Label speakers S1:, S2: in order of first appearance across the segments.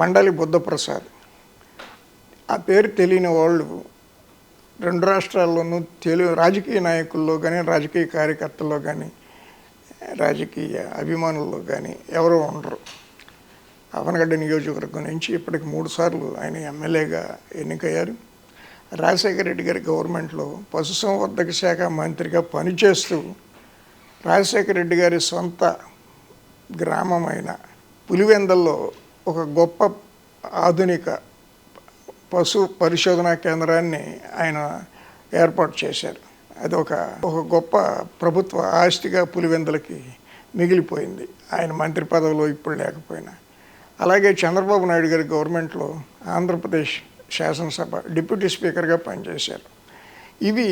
S1: మండలి బుద్ధప్రసాద్. ఆ పేరు తెలియని వాళ్ళు రెండు రాష్ట్రాల్లోనూ రాజకీయ నాయకుల్లో కానీ, రాజకీయ కార్యకర్తల్లో కానీ, రాజకీయ అభిమానుల్లో కానీ ఎవరూ ఉండరు. అవనగడ్డ నియోజకవర్గం నుంచి ఇప్పటికి 3 సార్లు ఆయన ఎమ్మెల్యేగా ఎన్నికయ్యారు. రాజశేఖర రెడ్డి గారి గవర్నమెంట్లో పశుసంవర్ధక శాఖ మంత్రిగా పనిచేస్తూ రాజశేఖర రెడ్డి గారి సొంత గ్రామమైన పులివెందల్లో ఒక గొప్ప ఆధునిక పశు పరిశోధనా కేంద్రాన్ని ఆయన ఏర్పాటు చేశారు. అది ఒక గొప్ప ప్రభుత్వ ఆస్తిగా పులివెందులకి మిగిలిపోయింది, ఆయన మంత్రి పదవిలో ఇప్పుడు లేకపోయినా. అలాగే చంద్రబాబు నాయుడు గారి గవర్నమెంట్లో ఆంధ్రప్రదేశ్ శాసనసభ డిప్యూటీ స్పీకర్గా పనిచేశారు. ఇవి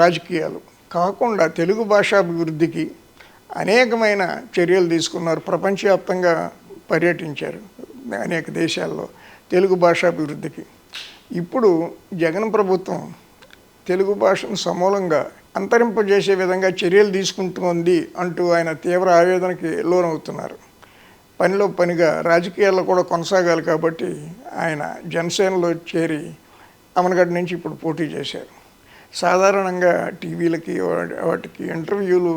S1: రాజకీయాలు కాకుండా తెలుగు భాషాభివృద్ధికి అనేకమైన చర్యలు తీసుకున్నారు. ప్రపంచవ్యాప్తంగా పర్యటించారు అనేక దేశాల్లో తెలుగు భాషాభివృద్ధికి. ఇప్పుడు జగన్ ప్రభుత్వం తెలుగు భాషను సమూలంగా అంతరింపజేసే విధంగా చర్యలు తీసుకుంటుంది అంటూ ఆయన తీవ్ర ఆవేదనకి లోనవుతున్నారు. పనిలో పనిగా రాజకీయాల్లో కూడా కొనసాగాలి కాబట్టి ఆయన జనసేనలో చేరి అవనగడ్డ నుంచి ఇప్పుడు పోటీ చేశారు. సాధారణంగా టీవీలకి వాటికి ఇంటర్వ్యూలు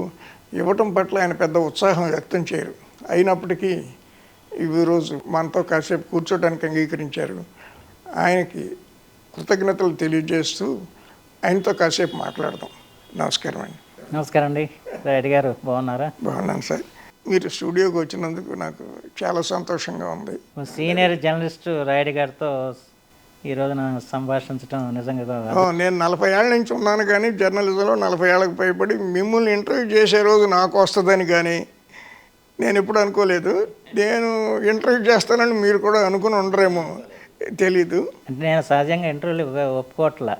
S1: ఇవ్వటం పట్ల ఆయన పెద్ద ఉత్సాహం వ్యక్తం చేయరు. అయినప్పటికీ ఈరోజు మనతో కాసేపు కూర్చోడానికి అంగీకరించారు. ఆయనకి కృతజ్ఞతలు తెలియజేస్తూ ఆయనతో కాసేపు మాట్లాడదాం. నమస్కారం అండి.
S2: నమస్కారం అండి. రాయుడు గారు బాగున్నారా?
S1: బాగున్నాను సార్. మీరు స్టూడియోకి వచ్చినందుకు నాకు చాలా సంతోషంగా ఉంది.
S2: సీనియర్ జర్నలిస్టు రాయుడు గారితో ఈరోజు సంభాషించడం నిజంగా
S1: నేను 40 ఏళ్ళ నుంచి ఉన్నాను, కానీ జర్నలిజంలో 40 ఏళ్ళకు పైబడి మిమ్మల్ని ఇంటర్వ్యూ చేసే రోజు నాకు వస్తుందని కానీ నేను ఎప్పుడు అనుకోలేదు. నేను ఇంటర్వ్యూ చేస్తానని మీరు కూడా అనుకుని ఉండరేమో తెలీదు.
S2: అంటే నేను సహజంగా ఇంటర్వ్యూలు ఒప్పుకోవట్లా.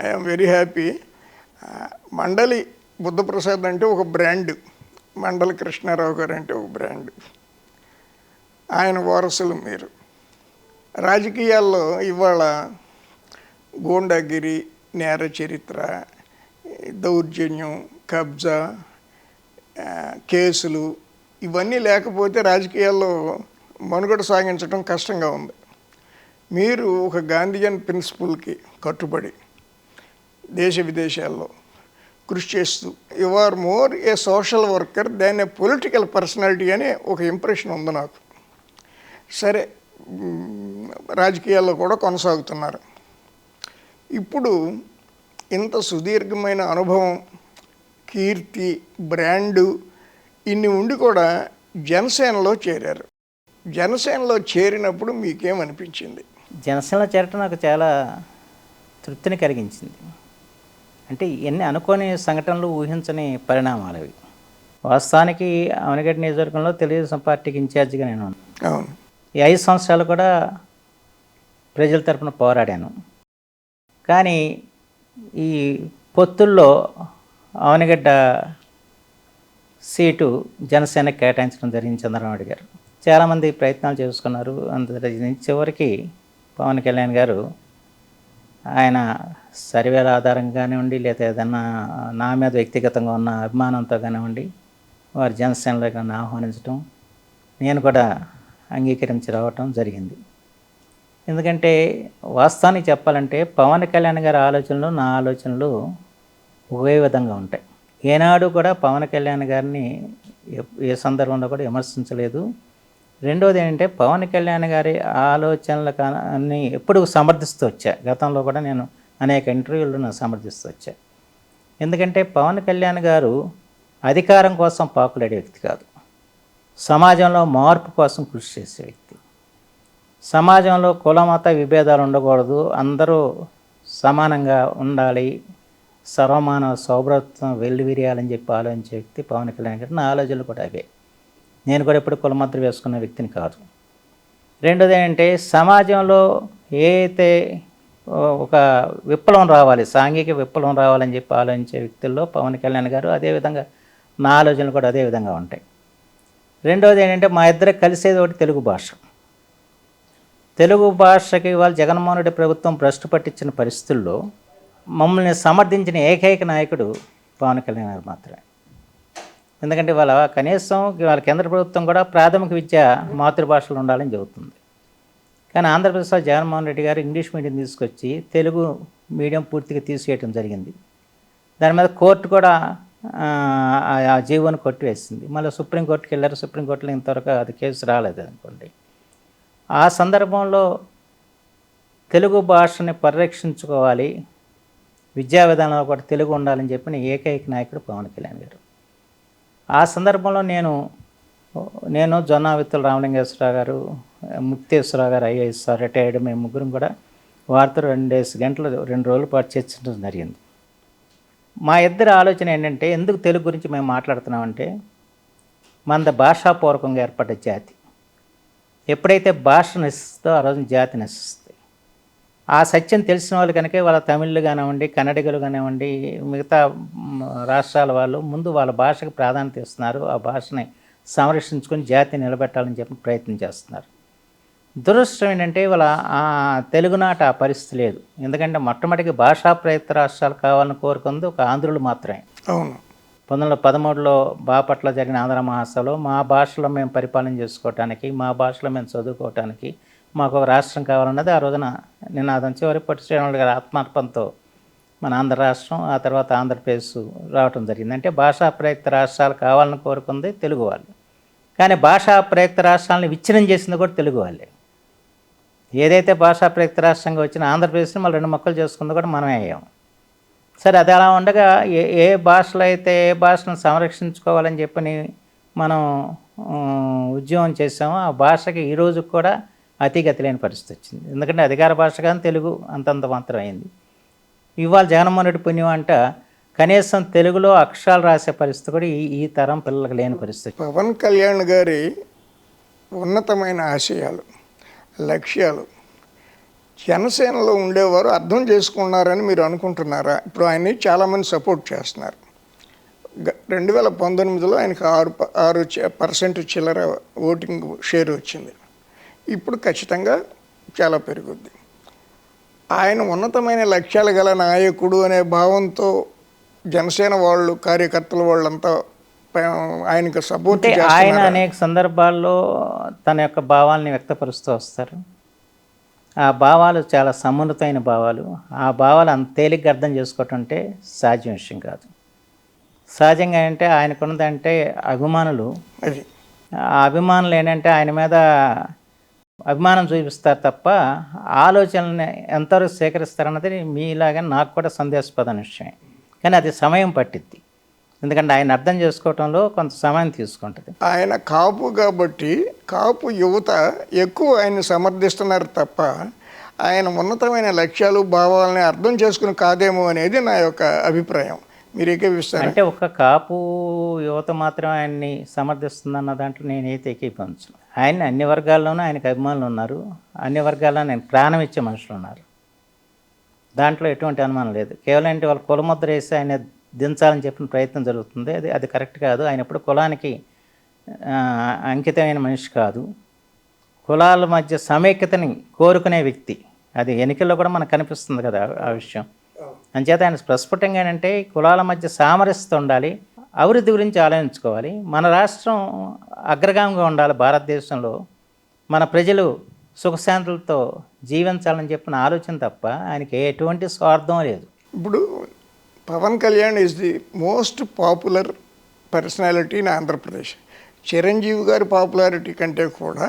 S1: I'm very happy. మండలి బుద్ధప్రసాద్ అంటే ఒక బ్రాండ్, మండలి కృష్ణారావు గారు అంటే ఒక బ్రాండ్. ఆయన వారసులు మీరు. రాజకీయాల్లో ఇవాళ గూండాగిరి, నేర చరిత్ర, దౌర్జన్యం, కబ్జా, కేసులు ఇవన్నీ లేకపోతే రాజకీయాల్లో మనుగడ సాగించడం కష్టంగా ఉంది. మీరు ఒక గాంధీయన్ ప్రిన్సిపల్కి కట్టుబడి దేశ విదేశాల్లో కృషి చేస్తూ you are more a social worker than a political personality అనే ఒక ఇంప్రెషన్ ఉంది నాకు. సరే, రాజకీయాల్లో కూడా కొనసాగుతున్నారు. ఇప్పుడు ఇంత సుదీర్ఘమైన అనుభవం, కీర్తి, బ్రాండు ఇన్ని ఉండి కూడా జనసేనలో చేరారు. జనసేనలో చేరినప్పుడు మీకేమనిపించింది?
S2: జనసేనలో చేరటం నాకు చాలా తృప్తిని కలిగించింది. అంటే ఎన్ని అనుకోని సంఘటనలు, ఊహించని పరిణామాలు అవి. వాస్తవానికి అవనగడ్డ నియోజకవర్గంలో తెలుగుదేశం పార్టీకి ఇన్ఛార్జిగా నేను ఉన్నాను.
S1: అవును.
S2: ఈ 5 సంవత్సరాలు కూడా ప్రజల తరపున పోరాడాను. కానీ ఈ పొత్తుల్లో అవనగడ్డ సీటు జనసేనకి కేటాయించడం జరిగింది. చంద్రబాబు గారు చాలామంది ప్రయత్నాలు చేసుకున్నారు. చివరికి పవన్ కళ్యాణ్ గారు ఆయన సర్వేల ఆధారంగా కానివ్వండి, లేదా ఏదన్నా నా మీద వ్యక్తిగతంగా ఉన్న అభిమానంతో కానివ్వండి, వారు జనసేనలోకి నన్ను ఆహ్వానించడం, నేను కూడా అంగీకరించి రావటం జరిగింది. ఎందుకంటే వాస్తవానికి చెప్పాలంటే పవన్ కళ్యాణ్ గారి ఆలోచనలు, నా ఆలోచనలు ఒకే విధంగా ఉంటాయి. ఏనాడు కూడా పవన్ కళ్యాణ్ గారిని ఏ సందర్భంలో కూడా విమర్శించలేదు. రెండోది ఏంటంటే పవన్ కళ్యాణ్ గారి ఆలోచనలు కానీ ఎప్పుడు సమర్థిస్తూ వచ్చా. గతంలో కూడా నేను అనేక ఇంటర్వ్యూల్లో నేను సమర్థిస్తూ వచ్చా. ఎందుకంటే పవన్ కళ్యాణ్ గారు అధికారం కోసం పాకులాడే వ్యక్తి కాదు, సమాజంలో మార్పు కోసం కృషి చేసే వ్యక్తి. సమాజంలో కుల మత విభేదాలు ఉండకూడదు, అందరూ సమానంగా ఉండాలి, సర్వమానవ సౌభ్రత్వం వెల్లివిరియాలని చెప్పి ఆలోచించే వ్యక్తి పవన్ కళ్యాణ్ గారు. నా ఆలోచనలు కూడా అవే. నేను కూడా ఎప్పుడు కులమత్ర వేసుకున్న వ్యక్తిని కాదు. రెండోది ఏంటంటే సమాజంలో ఏదైతే ఒక విప్లవం రావాలి, సాంఘిక విప్లవం రావాలని చెప్పి ఆలోచించే వ్యక్తుల్లో పవన్ కళ్యాణ్ గారు, అదేవిధంగా నా ఆలోచనలు కూడా అదే విధంగా ఉంటాయి. రెండోది ఏంటంటే మా ఇద్దరికి కలిసేది ఒకటి తెలుగు భాష. తెలుగు భాషకి ఇవాళ జగన్మోహన్ రెడ్డి ప్రభుత్వం భ్రష్టు పట్టించిన పరిస్థితుల్లో మమ్మల్ని సమర్థించిన ఏకైక నాయకుడు పవన్ కళ్యాణ్ గారు మాత్రమే. ఎందుకంటే కనీసం వాళ్ళ కేంద్ర ప్రభుత్వం కూడా ప్రాథమిక విద్య మాతృభాషలో ఉండాలని చెబుతుంది. కానీ ఆంధ్రప్రదేశ్లో జగన్మోహన్ రెడ్డి గారు ఇంగ్లీష్ మీడియం తీసుకొచ్చి తెలుగు మీడియం పూర్తిగా తీసివేయడం జరిగింది. దాని మీద కోర్టు కూడా ఆ జీవోని కొట్టివేసింది. మళ్ళీ సుప్రీంకోర్టుకి వెళ్ళారు. సుప్రీంకోర్టులో ఇంతవరకు అది కేసు రాలేదు అనుకోండి. ఆ సందర్భంలో తెలుగు భాషని పరిరక్షించుకోవాలి, విద్యా విధానంలో కూడా తెలుగు ఉండాలని చెప్పిన ఏకైక నాయకుడు పవన్ కళ్యాణ్ గారు. ఆ సందర్భంలో నేను జొన్నావిత్తుల రామలింగేశ్వరరావు గారు, ముక్తేశ్వరరావు గారు ఐఏఎస్ రిటైర్డ్, మేము ముగ్గురం కూడా వారితో 2 రోజుల పాటు చర్చించడం జరిగింది. మా ఇద్దరి ఆలోచన ఏంటంటే, ఎందుకు తెలుగు గురించి మేము మాట్లాడుతున్నామంటే, మనది భాషాపూర్వకంగా ఏర్పడ్డ జాతి. ఎప్పుడైతే భాష నశిస్తుందో ఆ రోజున జాతి నశిస్తుంది. ఆ సత్యం తెలిసిన వాళ్ళు కనుక వాళ్ళ తమిళులు కానివ్వండి, కన్నడిగలు కానివ్వండి, మిగతా రాష్ట్రాల వాళ్ళు ముందు వాళ్ళ భాషకు ప్రాధాన్యత ఇస్తున్నారు. ఆ భాషని సంరక్షించుకొని జాతిని నిలబెట్టాలని చెప్పి ప్రయత్నం చేస్తున్నారు. దురదృష్టం ఏంటంటే తెలుగునాట ఆ పరిస్థితి లేదు. ఎందుకంటే మొట్టమొదటిగా భాషా ప్రయుక్త రాష్ట్రాలు కావాలని కోరుకుంది ఒక ఆంధ్రులు మాత్రమే.
S1: అవును.
S2: 1913లో బాపట్ల జరిగిన ఆంధ్ర మహాసభలో మా భాషలో మేము పరిపాలన చేసుకోవటానికి, మా భాషలో మేము చదువుకోవటానికి మాకు ఒక రాష్ట్రం కావాలన్నది ఆ రోజున నినాదం. చివరి పొట్టి శ్రీరాములు గారి ఆత్మార్పణతో మన ఆంధ్ర రాష్ట్రం, ఆ తర్వాత ఆంధ్రప్రదేశ్ రావటం జరిగింది. అంటే భాషా ప్రయుక్త రాష్ట్రాలు కావాలని కోరుకుంది తెలుగు వాళ్ళు. కానీ భాషా ప్రయుక్త రాష్ట్రాలను విచ్ఛిన్నం చేసింది కూడా తెలుగు వాళ్ళే. ఏదైతే భాషా ప్రయుక్త రాష్ట్రంగా వచ్చిన ఆంధ్రప్రదేశ్ని మళ్ళీ 2 ముక్కలు చేసుకుంది కూడా మనమే అయ్యాం. సరే, అది అలా ఉండగా ఏ భాషలో అయితే ఏ భాషను సంరక్షించుకోవాలని చెప్పని మనం ఉద్యమం చేసామో ఆ భాషకి ఈరోజు కూడా అతిగతి లేని పరిస్థితి వచ్చింది. ఎందుకంటే అధికార భాష కానీ తెలుగు అంతంత మాత్రం అయింది. ఇవాళ జగన్మోహన్ రెడ్డి పుణ్యం అంట కనీసం తెలుగులో అక్షరాలు రాసే పరిస్థితి కూడా ఈ తరం పిల్లలకు లేని పరిస్థితి.
S1: పవన్ కళ్యాణ్ గారి ఉన్నతమైన ఆశయాలు, లక్ష్యాలు జనసేనలో ఉండేవారు అర్థం చేసుకున్నారని మీరు అనుకుంటున్నారా? ఇప్పుడు ఆయన్ని చాలామంది సపోర్ట్ చేస్తున్నారు. 2019లో ఆయనకు 6% చిల్లర ఓటింగ్ షేర్ వచ్చింది. ఇప్పుడు ఖచ్చితంగా చాలా పెరుగుద్ది. ఆయన ఉన్నతమైన లక్ష్యాలు గల నాయకుడు అనే భావంతో జనసేన వాళ్ళు, కార్యకర్తలు వాళ్ళంతా ఆయనకు సపోర్ట్ చేస్తున్నారు.
S2: ఆయన అనేక సందర్భాల్లో తన యొక్క భావాల్ని వ్యక్తపరుస్తూ వస్తారు. ఆ భావాలు చాలా సమున్నతమైన భావాలు. ఆ భావాలు అంత తేలిగ్గా అర్థం చేసుకోవటం అంటే సాధ్యం విషయం కాదు. సహజంగా అంటే ఆయనకున్నదంటే అభిమానులు.
S1: అది
S2: ఆ అభిమానులు ఏంటంటే ఆయన మీద అభిమానం చూపిస్తారు తప్ప ఆలోచనల్ని ఎంతవరకు సేకరిస్తారన్నది మీలాగా నాకు కూడా సందేహాస్పదమైన విషయమే. కానీ అది సమయం పట్టిద్ది. ఎందుకంటే ఆయన అర్థం చేసుకోవటంలో కొంత సమయం తీసుకుంటుంది.
S1: ఆయన కాపు కాబట్టి కాపు యువత ఎక్కువ ఆయన్ని సమర్థిస్తున్నారు తప్ప ఆయన ఉన్నతమైన లక్ష్యాలు, భావాలని అర్థం చేసుకుని కాదేమో అనేది నా యొక్క అభిప్రాయం. మీరు ఏకీపిస్తారు
S2: అంటే ఒక్క కాపు యువత మాత్రం ఆయన్ని సమర్థిస్తుందన్న దాంట్లో నేనైతే ఏకీపించను. ఆయన్ని అన్ని వర్గాల్లోనూ ఆయనకు అభిమానులు ఉన్నారు. అన్ని వర్గాల్లో ఆయన ప్రాణం ఇచ్చే మనుషులు ఉన్నారు. దాంట్లో ఎటువంటి అనుమానం లేదు. కేవలం ఏంటి వాళ్ళ కులముద్ర వేసి ఆయన దించాలని చెప్పిన ప్రయత్నం జరుగుతుంది. అది కరెక్ట్ కాదు. ఆయన ఎప్పుడు కులానికి అంకితమైన మనిషి కాదు. కులాల మధ్య సమైక్యతని కోరుకునే వ్యక్తి. అది ఎన్నికల్లో కూడా మనకు కనిపిస్తుంది కదా ఆ విషయం. అంచేత ఆయన ప్రస్ఫుటంగా ఏంటంటే కులాల మధ్య సామరస్యత ఉండాలి, అభివృద్ధి గురించి ఆలోచించుకోవాలి, మన రాష్ట్రం అగ్రగామిగా ఉండాలి, భారతదేశంలో మన ప్రజలు సుఖశాంతులతో జీవించాలని చెప్పిన ఆలోచన తప్ప ఆయనకి ఎటువంటి స్వార్థం లేదు.
S1: ఇప్పుడు Pawan Kalyan is the most popular personality in Andhra Pradesh. Chiranjeevi గారి పాపులారిటీ కంటే కూడా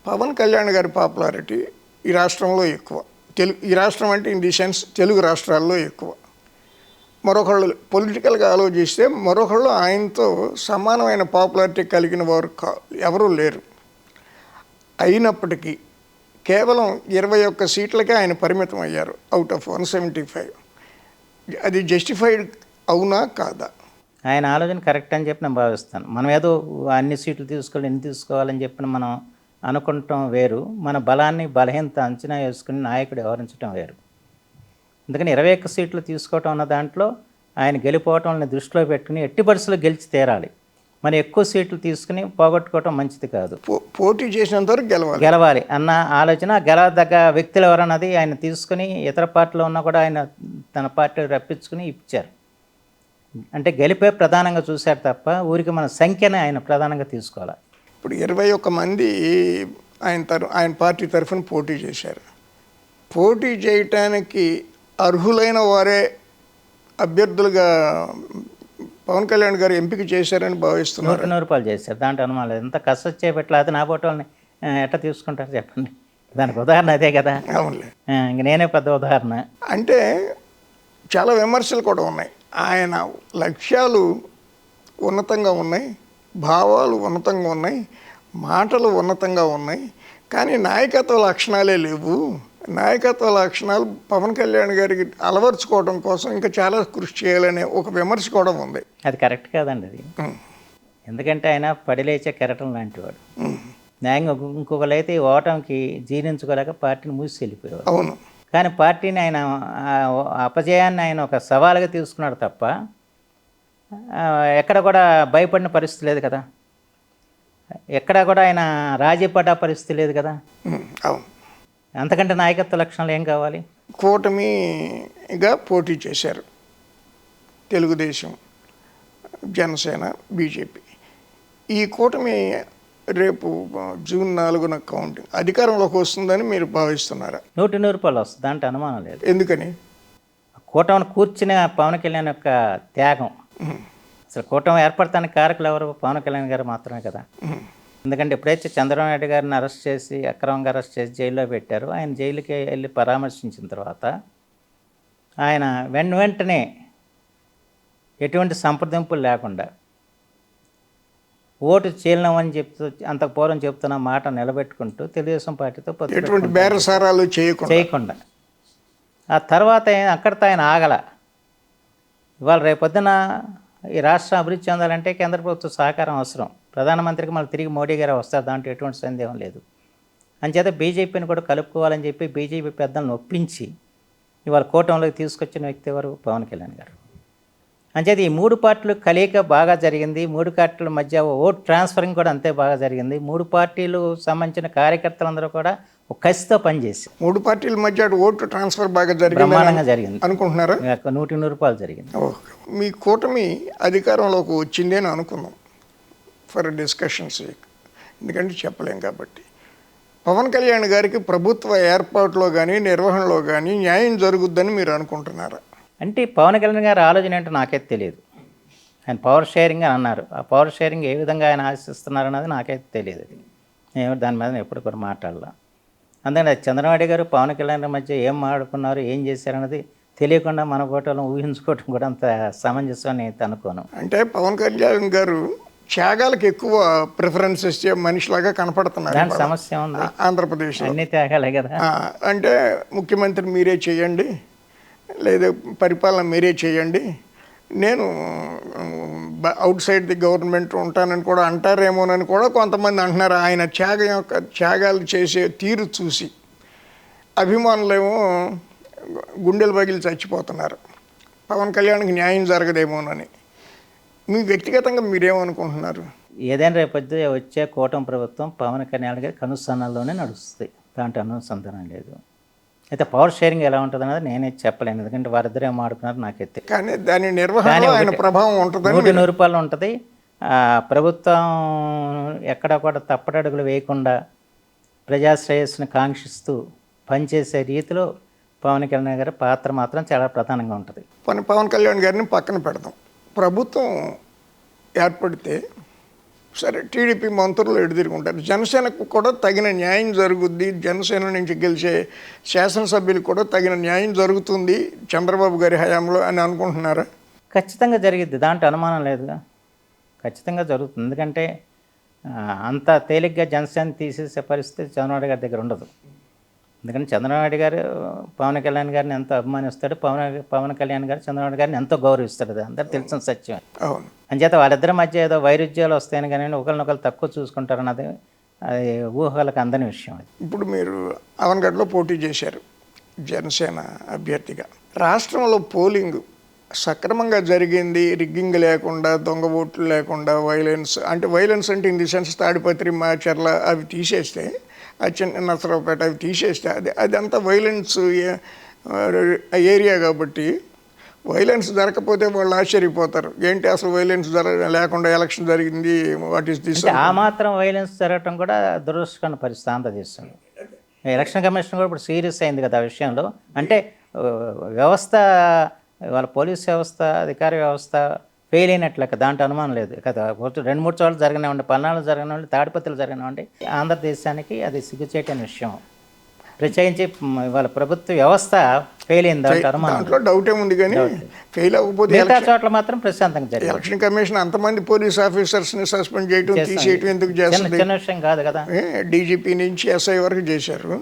S1: పవన్ కళ్యాణ్ గారి పాపులారిటీ ఈ రాష్ట్రంలో ఎక్కువ. ఈ రాష్ట్రం అంటే ఇన్ ది సెన్స్ తెలుగు రాష్ట్రాల్లో ఎక్కువ. మరొకళ్ళు పొలిటికల్గా ఆలోచిస్తే మరొకళ్ళు ఆయనతో సమానమైన పాపులారిటీ కలిగిన వారు ఎవరూ లేరు. అయినప్పటికీ కేవలం 21 సీట్లకే ఆయన పరిమితం అయ్యారు అవుట్ ఆఫ్ 175. అది జస్టిఫైడ్ అవునా కాదా?
S2: ఆయన ఆలోచన కరెక్ట్ అని చెప్పి నేను భావిస్తాను. మనం ఏదో అన్ని సీట్లు తీసుకోవాలి, ఎన్ని తీసుకోవాలని చెప్పిన మనం అనుకుంటాం వేరు, మన బలాన్ని బలహీనత అంచనా వేసుకుని నాయకుడు వ్యవహరించడం వేరు. అందుకని 21 సీట్లు తీసుకోవటం అన్న దాంట్లో ఆయన గెలిపోవటం దృష్టిలో పెట్టుకుని ఎట్టి పరిస్థితుల్లో గెలిచి తీరాలి. మరి ఎక్కువ సీట్లు తీసుకుని పోగొట్టుకోవటం మంచిది కాదు.
S1: పోటీ చేసినంత వరకు
S2: గెలవాలి అన్న ఆలోచన, గెలవదగ్గ వ్యక్తులు ఎవరన్నది ఆయన తీసుకుని ఇతర పార్టీలో ఉన్నా కూడా ఆయన తన పార్టీ రప్పించుకుని ఇచ్చారు. అంటే గెలిపే ప్రధానంగా చూశారు తప్ప ఊరికి మన సంఖ్యని ఆయన ప్రధానంగా తీసుకోవాలి.
S1: ఇప్పుడు 21 మంది ఆయన పార్టీ తరఫున పోటీ చేశారు. పోటీ చేయటానికి అర్హులైన వారే అభ్యర్థులుగా పవన్ కళ్యాణ్ గారు ఎంపిక చేశారని భావిస్తున్నారు.
S2: 100 రూపాయలు చేశారు, దాంట్లో అనుమానం లేదు. ఎంత కసరత్తు చేపట్ల అది నా ఫోటోని ఎట్లా తీసుకుంటారు చెప్పండి. దానికి ఉదాహరణ అదే కదా.
S1: అవునులే.
S2: ఇంక నేనే పెద్ద ఉదాహరణ.
S1: అంటే చాలా విమర్శలు కూడా ఉన్నాయి. ఆయన లక్ష్యాలు ఉన్నతంగా ఉన్నాయి, భావాలు ఉన్నతంగా ఉన్నాయి, మాటలు ఉన్నతంగా ఉన్నాయి, కానీ నాయకత్వ లక్షణాలే లేవు. నాయకత్వ లక్షణాలు పవన్ కళ్యాణ్ గారికి అలవర్చుకోవడం కోసం ఇంకా చాలా కృషి చేయాలనే ఒక విమర్శ కూడా ఉంది.
S2: అది కరెక్ట్ కాదండి అది. ఎందుకంటే ఆయన పడిలేచే కెరటం లాంటి వాడు. న్యాయంగా ఇంకొకరైతే ఓటమికి జీర్ణించుకోలేక పార్టీని మూసి వెళ్ళిపోయాడు.
S1: అవును.
S2: కానీ పార్టీని ఆయన అపజయాన్ని ఆయన ఒక సవాలుగా తీసుకున్నాడు తప్ప ఎక్కడ కూడా భయపడిన పరిస్థితి లేదు కదా. ఎక్కడ కూడా ఆయన రాజీ పడ్డ పరిస్థితి లేదు కదా.
S1: అవును.
S2: అంతకంటే నాయకత్వ లక్షణాలు ఏం కావాలి?
S1: కూటమిగా పోటీ చేశారు తెలుగుదేశం, జనసేన, బీజేపీ. ఈ కూటమి రేపు జూన్ 4న కౌంటింగ్ అధికారంలోకి వస్తుందని మీరు భావిస్తున్నారా?
S2: 100 రూపాయలు వస్తుంది, దాంట్లో అనుమానం లేదు.
S1: ఎందుకని?
S2: కూటమిని కూర్చున్న పవన్ కళ్యాణ్ యొక్క త్యాగం. అసలు కూటమి ఏర్పడటానికి కారకులు ఎవరు? పవన్ కళ్యాణ్ గారు మాత్రమే కదా. ఎందుకంటే ఎప్పుడైతే చంద్రబాబు నాయుడు గారిని అరెస్ట్ చేసి అక్రమంగా అరెస్ట్ చేసి జైల్లో పెట్టారు, ఆయన జైలుకి వెళ్ళి పరామర్శించిన తర్వాత ఆయన వెంటనే ఎటువంటి సంప్రదింపులు లేకుండా ఓటు చీలనమని అంతకు పూర్వం చెప్తున్న మాట నిలబెట్టుకుంటూ తెలుగుదేశం పార్టీతో
S1: ఎటువంటి బేరసారాలు చేయకుండా
S2: ఆ తర్వాత అక్కడితో ఆయన ఆగల. ఇవాళ రేపొద్దున ఈ రాష్ట్రం అభివృద్ధి చెందాలంటే కేంద్ర ప్రభుత్వ సహకారం అవసరం. ప్రధానమంత్రికి మళ్ళీ తిరిగి మోడీ గారు వస్తారు, దాంట్లో ఎటువంటి సందేహం లేదు. అంచేత బీజేపీని కూడా కలుపుకోవాలని చెప్పి బీజేపీ పెద్దలను ఒప్పించి ఇవాళ కూటమిలోకి తీసుకొచ్చిన వ్యక్తి ఎవరు? పవన్ కళ్యాణ్ గారు. అంచేత ఈ 3 పార్టీలు కలయిక బాగా జరిగింది. 3 పార్టీల మధ్య ఓట్ ట్రాన్స్ఫరింగ్ కూడా అంతే బాగా జరిగింది. 3 పార్టీలు సంబంధించిన కార్యకర్తలందరూ కూడా ఒక కసితో పనిచేసి
S1: 3 పార్టీల మధ్య ఓటు ట్రాన్స్ఫర్ బాగా
S2: బ్రహ్మాండంగా జరిగింది
S1: అనుకుంటున్నారా?
S2: 100 రూపాయలు జరిగింది.
S1: మీ కూటమి అధికారంలోకి వచ్చింది అని అనుకుందాం ఫర్ డిస్కషన్స్, ఎందుకంటే చెప్పలేం కాబట్టి. పవన్ కళ్యాణ్ గారికి ప్రభుత్వ ఏర్పాటులో కానీ నిర్వహణలో కానీ న్యాయం జరుగుద్దని మీరు అనుకుంటున్నారా?
S2: అంటే పవన్ కళ్యాణ్ గారి ఆలోచన ఏంటో నాకైతే తెలియదు. ఆయన పవర్ షేరింగ్ అని అన్నారు. ఆ పవర్ షేరింగ్ ఏ విధంగా ఆయన ఆశిస్తున్నారన్నది నాకైతే తెలియదు. అది నేను దాని మీద ఎప్పుడు కూడా మాట్లాడాల. అందుకని చంద్రబాబు గారు పవన్ కళ్యాణ్ మధ్య ఏం మాట్లాడుకున్నారు, ఏం చేశారన్నది తెలియకుండా మన ఫోటోలను ఊహించుకోవడం కూడా అంత సమంజసం అని అయితే అనుకోను.
S1: అంటే పవన్ కళ్యాణ్ గారు త్యాగాలకు ఎక్కువ ప్రిఫరెన్స్ ఇచ్చే మనిషిలాగా కనపడుతున్నారు.
S2: దాని సమస్య ఉంది.
S1: ఆంధ్రప్రదేశ్
S2: అన్ని త్యాగాలే కదా.
S1: అంటే ముఖ్యమంత్రి మీరే చేయండి, లేదా పరిపాలన మీరే చేయండి, నేను అవుట్ సైడ్ ది గవర్నమెంట్ ఉంటానని కూడా అంటారేమోనని కూడా కొంతమంది అంటున్నారు. ఆయన త్యాగాలు చేసే తీరు చూసి అభిమానులేమో గుండెలు పగిలి చచ్చిపోతున్నారు, పవన్ కళ్యాణ్కి న్యాయం జరగదేమోనని. మీ వ్యక్తిగతంగా మీరేమనుకుంటున్నారు?
S2: ఏదైనా రేపు వచ్చే కూటమి ప్రభుత్వం పవన్ కళ్యాణ్ గారి కనుసన్నల్లోనే నడుస్తుంది, దాంట్లో అనుసంధానం లేదు. అయితే పవర్ షేరింగ్ ఎలా ఉంటుంది అన్నది నేనే చెప్పలేను, ఎందుకంటే వారిద్దరే మాడుకున్నారు నాకైతే.
S1: కానీ దాని నిర్వహణలో ఆయన ప్రభావం ఉంటుంది.
S2: 100 రూపాయలు ఉంటుంది. ప్రభుత్వం ఎక్కడ కూడా తప్పటడుగులు వేయకుండా ప్రజాశ్రేయస్సును కాంక్షిస్తూ పనిచేసే రీతిలో పవన్ కళ్యాణ్ గారి పాత్ర మాత్రం చాలా ప్రధానంగా ఉంటుంది.
S1: పవన్ కళ్యాణ్ గారిని పక్కన పెడదాం. ప్రభుత్వం ఏర్పడితే సరే, టీడీపీ మంత్రులు ఎదుర్కొంటారు, జనసేనకు కూడా తగిన న్యాయం జరుగుద్ది, జనసేన నుంచి గెలిచే శాసనసభ్యులకు కూడా తగిన న్యాయం జరుగుతుంది చంద్రబాబు గారి హయాంలో అని అనుకుంటున్నారా?
S2: ఖచ్చితంగా జరిగిద్ది, దాంట్లో అనుమానం లేదుగా. ఖచ్చితంగా జరుగుతుంది. ఎందుకంటే అంత తేలిగ్గా జనసేన తీసేసే పరిస్థితి చంద్రబాబు గారి దగ్గర ఉండదు. ఎందుకంటే చంద్రబాబు గారు పవన్ కళ్యాణ్ గారిని ఎంతో అభిమానిస్తాడు, పవన్ కళ్యాణ్ గారు చంద్రబాబు గారిని ఎంతో గౌరవిస్తాడు. అది అందరూ తెలిసిన సత్యం.
S1: అవును.
S2: అంచేత వాళ్ళిద్దరి మధ్య ఏదో వైరుధ్యాలు వస్తాయని కానీ ఒకరినొకరు తక్కువ చూసుకుంటారన్నది అది ఊహలకు అందని విషయం. అది
S1: ఇప్పుడు మీరు అవన్గఢ్లో పోటీ చేశారు జనసేన అభ్యర్థిగా. రాష్ట్రంలో పోలింగ్ సక్రమంగా జరిగింది, రిగ్గింగ్ లేకుండా, దొంగ ఓట్లు లేకుండా, వైలెన్స్ అంటే in the sense Tadipatri, Macherla అవి తీసేస్తే, చిన్న నసరావుపేట అవి తీసేస్తే అదంతా వైలెన్స్ ఏరియా కాబట్టి వైలెన్స్ జరగకపోతే వాళ్ళు ఆశ్చర్యపోతారు, ఏంటి అసలు వైలెన్స్ లేకుండా ఎలక్షన్ జరిగింది, వాట్ ఈస్ దిస్.
S2: అంటే ఆ మాత్రం వైలెన్స్ జరగటం కూడా దురదృష్టకరమైన పరిస్థితి ఆంధ్రదేశంలో. ఎలక్షన్ కమిషన్ కూడా ఇప్పుడు సీరియస్ అయింది కదా ఆ విషయంలో. అంటే వ్యవస్థ, వాళ్ళ పోలీస్ వ్యవస్థ, అధికార వ్యవస్థ ఫెయిల్ అయినట్లు లెక్క, దాంట్లో అనుమానం లేదు కదా. 2-3 చోట్ల జరిగినామండి, పల్నాడు జరిగినామండి, తాడిపత్రులు జరిగినామండి. ఆంధ్రదేశానికి అది సిగ్గుచేటని విషయం. ప్రత్యేకించి వాళ్ళ ప్రభుత్వ వ్యవస్థ ఫెయిల్ అయింది, దాంట్లో అనుమానం.
S1: దాంట్లో డౌట్ ఏముంది, కానీ ఫెయిల్ అవ్వకపోతే
S2: మిగతా చోట్ల మాత్రం ప్రశాంతంగా జరిగింది.
S1: ఎలక్షన్ కమిషన్ అంతమంది పోలీస్ ఆఫీసర్స్ని సస్పెండ్ చేయడం, తీసేయటం ఎందుకు చేస్తుంది?
S2: చిన్న విషయం కాదు కదా.
S1: డీజీపీ నుంచి ఎస్ఐ వరకు చేశారు.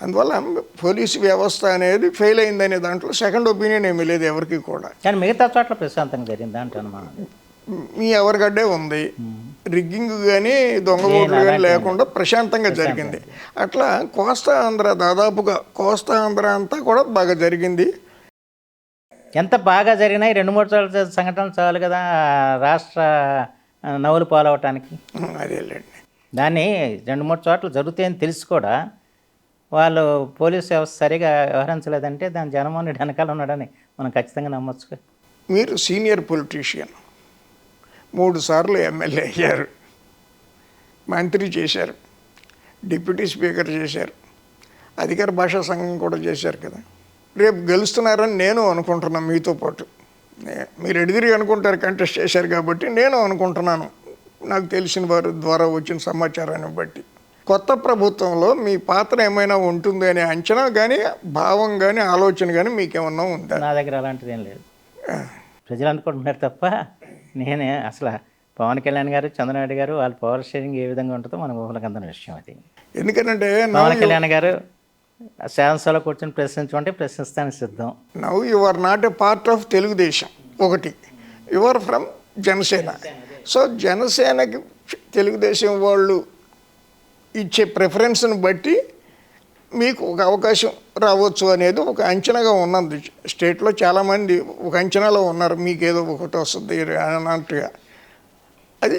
S1: అందువల్ల పోలీసు వ్యవస్థ అనేది ఫెయిల్ అయిందనే దాంట్లో సెకండ్ ఒపీనియన్ ఏమీ లేదు ఎవరికి కూడా.
S2: కానీ మిగతా చోట్ల ప్రశాంతంగా జరిగింది, దాంట్లో అనుమానం.
S1: మీ ఎవరిగడ్డే ఉంది, రిగ్గింగ్ కానీ దొంగ ఓట్లు కానీ లేకుండా ప్రశాంతంగా జరిగింది. అట్లా కోస్తా ఆంధ్ర, దాదాపుగా కోస్తా ఆంధ్ర అంతా కూడా బాగా జరిగింది.
S2: ఎంత బాగా జరిగినాయి 2-3 చోట్ల సంఘటనలు చాలు కదా రాష్ట్ర నవ్వులు పాలవటానికి.
S1: అదేలేండి.
S2: దాన్ని 2-3 చోట్ల జరుగుతాయని తెలిసి కూడా వాళ్ళు పోలీస్ వ్యవస్థ సరిగా వ్యవహరించలేదంటే దాని జగన్మోహన్ రెడ్డి వెనకాల ఉన్నాడని మనం ఖచ్చితంగా నమ్మొచ్చు.
S1: మీరు సీనియర్ పొలిటీషియన్, 3 సార్లు ఎమ్మెల్యే అయ్యారు, మంత్రి చేశారు, డిప్యూటీ స్పీకర్ చేశారు, అధికార భాషా సంఘం కూడా చేశారు కదా. రేపు గెలుస్తున్నారని నేను అనుకుంటున్నాను మీతో పాటు. మీరు ఎడిదిరిగి అనుకుంటారు, కంటెస్ట్ చేశారు కాబట్టి నేను అనుకుంటున్నాను, నాకు తెలిసిన వారి ద్వారా వచ్చిన సమాచారాన్ని బట్టి. కొత్త ప్రభుత్వంలో మీ పాత్ర ఏమైనా ఉంటుంది అనే అంచనా కానీ, భావం కానీ, ఆలోచన కానీ మీకేమన్నా ఉందా?
S2: నా దగ్గర అలాంటిది ఏం లేదు. ప్రజలు అనుకుంటున్నారు తప్ప నేనే అసలు పవన్ కళ్యాణ్ గారు, చంద్రబాబు గారు వాళ్ళ పవర్ షేరింగ్ ఏ విధంగా ఉంటుందో మనకు ఊహలకు అందని విషయం అది.
S1: ఎందుకంటే
S2: పవన్ కళ్యాణ్ గారు శాసనసభలో కూర్చొని ప్రశ్నించమంటే ప్రశ్నిస్తానికి సిద్ధం.
S1: Now you are not a part of Telugu Desam, ఒకటి you are from Janasena. So జనసేనకి తెలుగుదేశం వాళ్ళు ఇచ్చే ప్రిఫరెన్స్ని బట్టి మీకు ఒక అవకాశం రావచ్చు అనేది ఒక అంచనాగా ఉన్నది. స్టేట్లో చాలామంది ఒక అంచనాలో ఉన్నారు, మీకు ఏదో ఒకటి వస్తుంది అన్నట్టుగా. అది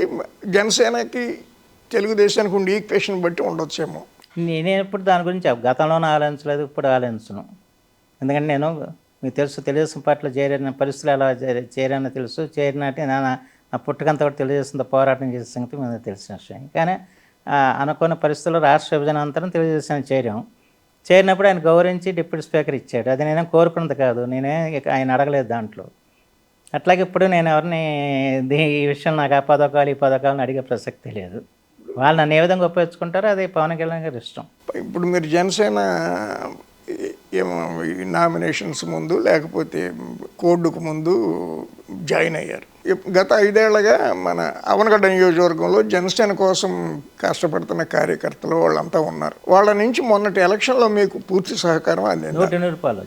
S1: జనసేనకి తెలుగుదేశానికి ఉండే ఈక్వేషన్ బట్టి ఉండొచ్చేమో.
S2: నేను ఎప్పుడు దాని గురించి గతంలోనే ఆలోచించలేదు, ఇప్పుడు ఆలోచించను. ఎందుకంటే నేను మీకు తెలుసు, తెలుగుదేశం పార్టీలో చేరిన పరిస్థితులు ఎలా చేరానో తెలుసు. చేరినట్టు నా పుట్టుకంతా కూడా తెలుగుదేశంతో పోరాటం చేసే సంగతి మీద తెలిసిన విషయం. కానీ అనుకున్న పరిస్థితుల్లో రాష్ట్ర విభజన అంతరం తెలుగుదేశానికి చేరినప్పుడు ఆయన గౌరవించి డిప్యూటీ స్పీకర్ ఇచ్చాడు. అది నేనే కోరుకున్నది కాదు, నేనే ఆయన అడగలేదు దాంట్లో. అట్లాగే ఇప్పుడు నేను ఎవరిని ఈ విషయం నాకు ఆ పథకాలు ఈ పథకాలను అడిగే ప్రసక్తి లేదు. వాళ్ళు నన్ను ఏ విధంగా ఉపయోగించుకుంటారో అది పవన్ కళ్యాణ్ గారి ఇష్టం.
S1: ఇప్పుడు మీరు జనసేన ఏమో నామినేషన్స్ ముందు లేకపోతే కోడ్డుకు ముందు జాయిన్ అయ్యారు. గత 5 ఏళ్లుగా మన అవనగడ్డ నియోజకవర్గంలో జనసేన కోసం కష్టపడుతున్న కార్యకర్తలు వాళ్ళంతా ఉన్నారు. వాళ్ళ నుంచి మొన్నటి ఎలక్షన్లో మీకు పూర్తి సహకారం అందింది.
S2: 100 రూపాయలు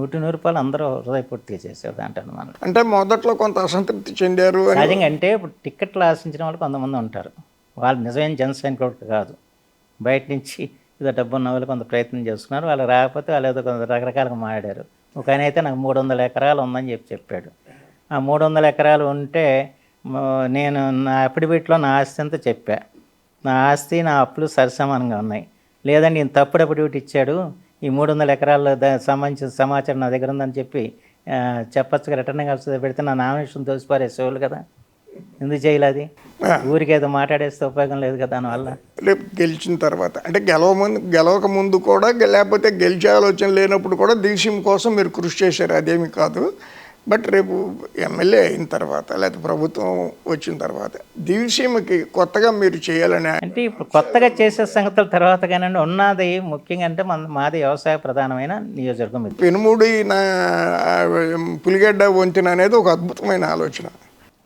S2: 100 రూపాయలు అందరూ హృదయపూర్తిగా చేశారు దాంట్లో. మనం
S1: అంటే మొదట్లో కొంత అసంతృప్తి చెందారు.
S2: సహజంగా అంటే ఇప్పుడు టిక్కెట్లు ఆశించిన వాళ్ళు కొంతమంది ఉంటారు, వాళ్ళు నిజమైన జనసైనికులు కాదు, బయట నుంచి ఏదో డబ్బు ఉన్న వాళ్ళు కొంత ప్రయత్నం చేస్తున్నారు. వాళ్ళు రాకపోతే వాళ్ళు ఏదో కొంత రకరకాలుగా మాట్లాడారు. ఒక ఆయన అయితే నాకు 300 ఎకరాలు ఉందని చెప్పాడు. ఆ 300 ఎకరాలు ఉంటే నేను నా అఫిడవిట్లో నా ఆస్తి అంతా చెప్పా, నా ఆస్తి నా అప్పులు సరిసమానంగా ఉన్నాయి. లేదండి ఈయన తప్పుడు అఫిడవిట్ ఇచ్చాడు, ఈ 300 ఎకరాల సంబంధించిన సమాచారం నా దగ్గర ఉందని చెప్పి చెప్పచ్చుగా, రిటర్న్ కలిసి పెడితే నా నామినేషన్ తోసిపారేసేవాళ్ళు కదా. ఎందుకు చేయలేదు? ఊరికి ఏదో మాట్లాడేస్తే ఉపయోగం లేదు కదా దానివల్ల.
S1: రేపు గెలిచిన తర్వాత అంటే గెలవక ముందు కూడా, లేకపోతే గెలిచే ఆలోచన లేనప్పుడు కూడా దిల్సీమ కోసం మీరు కృషి చేశారు, అదేమి కాదు. బట్ రేపు ఎమ్మెల్యే అయిన తర్వాత లేకపోతే ప్రభుత్వం వచ్చిన తర్వాత దిల్సీమకి కొత్తగా మీరు చేయాలని
S2: అంటే ఇప్పుడు కొత్తగా చేసే సంగతుల తర్వాత కానీ ఉన్నది ముఖ్యంగా అంటే మాది వ్యవసాయ ప్రధానమైన నియోజకవర్గం.
S1: పెనుమూడి పులిగడ్డ వంతెన అనేది ఒక అద్భుతమైన ఆలోచన.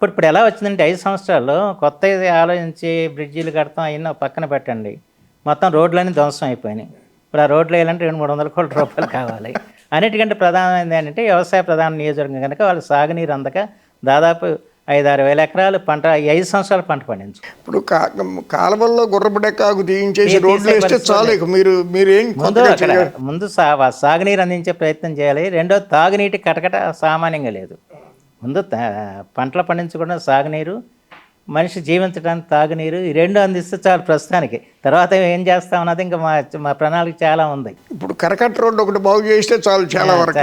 S2: ఇప్పుడు ఎలా వచ్చిందంటే 5 సంవత్సరాల్లో కొత్త ఆలోచించి బ్రిడ్జీలు కడతాం అయినా పక్కన పెట్టండి, మొత్తం రోడ్లన్నీ ధ్వంసం అయిపోయినాయి. ఇప్పుడు ఆ రోడ్లు వేయాలంటే 200-300 కోట్ల రూపాయలు కావాలి. అన్నిటికంటే ప్రధానమైనది ఏంటంటే వ్యవసాయ ప్రధాన నియోజకవర్గం కనుక వాళ్ళు సాగునీరు అందక దాదాపు 5-6 వేల ఎకరాలు పంట 5 సంవత్సరాలు పంట పండించు.
S1: ఇప్పుడు కాలువల్లో గుర్రపడెక్కాకు తీయించేసి రోడ్లు వేస్తే చాలు. మీరేం
S2: ముందు సాగునీరు అందించే ప్రయత్నం చేయాలి. రెండో తాగునీటి కటకట సామాన్యంగా లేదు. ముందు పంటలు పండించకుండా సాగునీరు, మనిషి జీవించడానికి తాగునీరు ఈ రెండు అందిస్తే చాలు ప్రస్తుతానికి. తర్వాత ఏం చేస్తాం అన్నది ఇంకా మా ప్రణాళిక చాలా ఉంది.
S1: ఇప్పుడు కరకట్ట రోడ్డు ఒకటి బాగు చేస్తే చాలు, చాలా వరకు.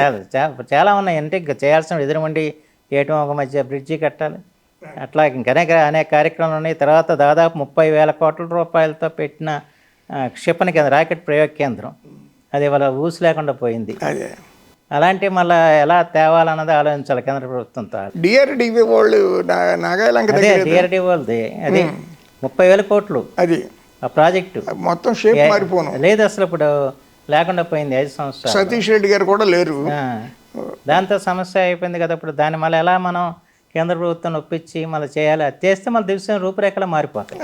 S2: చాలా ఉన్నాయి. అంటే ఇంకా చేయాల్సిన ఎదురుమండి ఏటం ఒక మధ్య బ్రిడ్జి కట్టాలి. అట్లా ఇంకా అనేక కార్యక్రమాలు ఉన్నాయి. తర్వాత దాదాపు 30,000 కోట్ల రూపాయలతో పెట్టిన క్షిపణి కేంద్రం, రాకెట్ ప్రయోగ కేంద్రం, అది వాళ్ళ ఊసి లేకుండా పోయింది.
S1: అదే
S2: అలాంటి మళ్ళీ ఎలా తేవాలన్నది ఆలోచించాలి కేంద్ర ప్రభుత్వంతో.
S1: డిఆర్డిఓ వాళ్ళు నాగాలంక
S2: అదే డిఆర్డీ వాళ్ళది, అది 30,000 కోట్లు
S1: అది
S2: ఆ ప్రాజెక్టు.
S1: మొత్తం షేప్ మారిపోను
S2: లేదు అసలు, ఇప్పుడు లేకుండా పోయింది 5 సంవత్సరాలు.
S1: సతీష్ రెడ్డి గారు కూడా లేరు.
S2: దాంతో సమస్య అయిపోయింది కదా. ఇప్పుడు దాన్ని మళ్ళీ ఎలా మనం కేంద్ర ప్రభుత్వం ఒప్పించి మళ్ళీ చేయాలి. అది చేస్తే మళ్ళీ దిశ రూపురేఖలు మారిపోతాయి,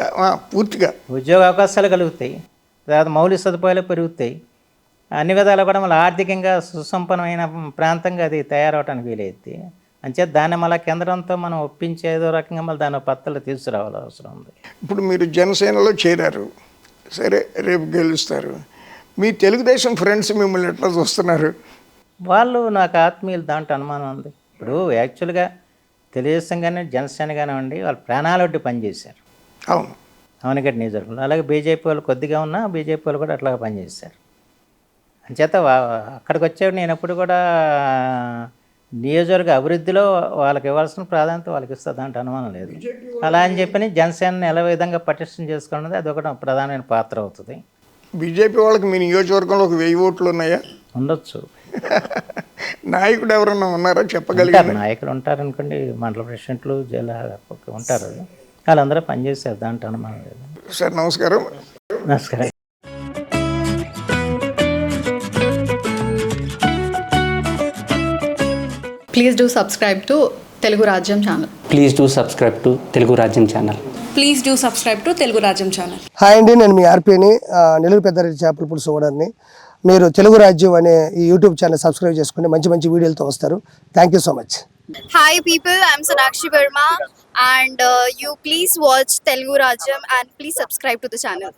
S1: పూర్తిగా
S2: ఉద్యోగ అవకాశాలు కలుగుతాయి, తర్వాత మౌలిక సదుపాయాలు పెరుగుతాయి, అన్ని విధాలు కూడా మళ్ళీ ఆర్థికంగా సుసంపన్నమైన ప్రాంతంగా అది తయారవడానికి వీలైద్ది. అంచేత దాన్ని మళ్ళీ కేంద్రంతో మనం ఒప్పించి ఏదో రకంగా మళ్ళీ దాని పత్రాలు తీసుకురావాలి అవసరం ఉంది.
S1: ఇప్పుడు మీరు జనసేనలో చేరారు, సరే రేపు గెలుస్తారు. మీ తెలుగుదేశం ఫ్రెండ్స్ మిమ్మల్ని ఎట్లా చూస్తున్నారు?
S2: వాళ్ళు నాకు ఆత్మీయులు, దాంట్లో అనుమానం ఉంది. ఇప్పుడు యాక్చువల్గా తెలుగుదేశం కానీ జనసేన కానివ్వండి, వాళ్ళు ప్రాణాలొడ్డి పనిచేశారు.
S1: అవును,
S2: అవనగడ్డ నియోజకవర్గంలో. అలాగే బీజేపీ వాళ్ళు కొద్దిగా ఉన్నా బీజేపీ వాళ్ళు కూడా అట్లాగా పనిచేశారు. అంచేత అక్కడికి వచ్చేవాడు నేను ఎప్పుడు కూడా నియోజకవర్గ అభివృద్ధిలో వాళ్ళకి ఇవ్వాల్సిన ప్రాధాన్యత వాళ్ళకి ఇస్తుంది, దాంట్లో అనుమానం లేదు. అలా అని చెప్పి జనసేనని ఎలా విధంగా పటిష్టం చేసుకున్నది అది ఒక ప్రధానమైన పాత్ర అవుతుంది.
S1: బీజేపీ వాళ్ళకి మీ నియోజకవర్గంలో ఒక 1000 ఓట్లు ఉన్నాయా?
S2: ఉండొచ్చు.
S1: నాయకుడు ఎవరన్నా ఉన్నారా చెప్పగలిగారు?
S2: నాయకులు ఉంటారు అనుకోండి, మండల ప్రెసిడెంట్లు, జిల్లా ఉంటారు, వాళ్ళందరూ పనిచేస్తారు, దాంట్లో అనుమానం లేదు.
S1: సార్ నమస్కారం.
S2: నమస్కారం.
S3: Please do subscribe to Telugu Rajyam channel.
S4: Please do subscribe to Telugu Rajyam channel.
S5: Please do subscribe to Telugu Rajyam channel.
S6: Hi అండి, నేను మీ ఆర్పీని, నెల్లూరు పెద్దారెడ్డి చేపల పులుసు ఓనర్ని. మీరు తెలుగు రాజ్యం అనే ఈ యూట్యూబ్ ఛానల్ సబ్స్క్రైబ్ చేసుకుని మంచి వీడియోలతో వస్తారు. Thank you so much.
S7: Hi people, I'm Sonakshi Verma and you please watch Telugu Rajyam and please subscribe to the channel.